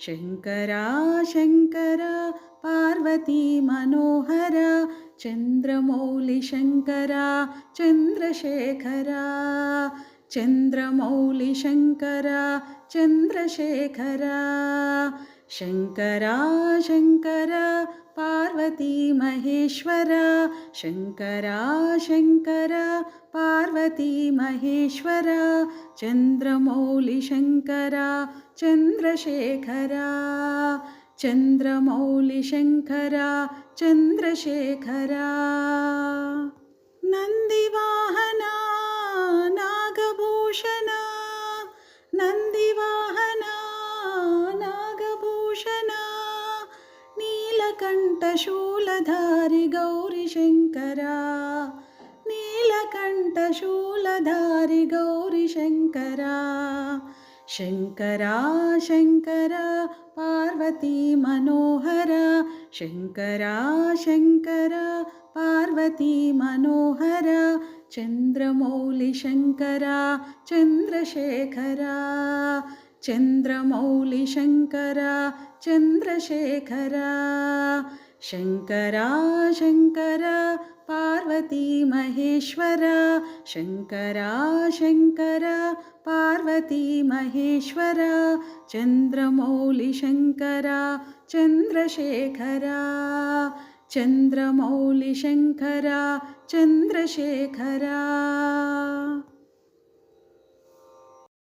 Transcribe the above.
Shankara Shankara Parvati Manohara चन्द्रमौलिशङ्करा Chandrashekhara चन्द्रमौलिशङ्करा Chandrashekhara Shankara Shankara Parvati Maheshwara Shankara Shankara Parvati Maheshwara चन्द्रमौलिशङ्करा Chandrashekhara चन्द्रमौलिशङ्करा Chandrashekhara नन्दिवाहना Nagabhushana नन्दिवाहना Nagabhushana नीलकण्ठशूलधारि गौरीशङ्करा नीलकण्ठशूलधारि गौरीशङ्करा Shankara Shankara Parvati Manohara Shankara Shankara Parvati Manohara चन्द्रमौलिशङ्करा Chandrashekhara चन्द्रमौलिशङ्करा Chandrashekhara Shankara Shankara Parvati Maheshwara Shankara Shankara Parvati Maheshwara चन्द्रमौलिशङ्करा Chandrashekhara चन्द्रमौलिशङ्करा Chandrashekhara.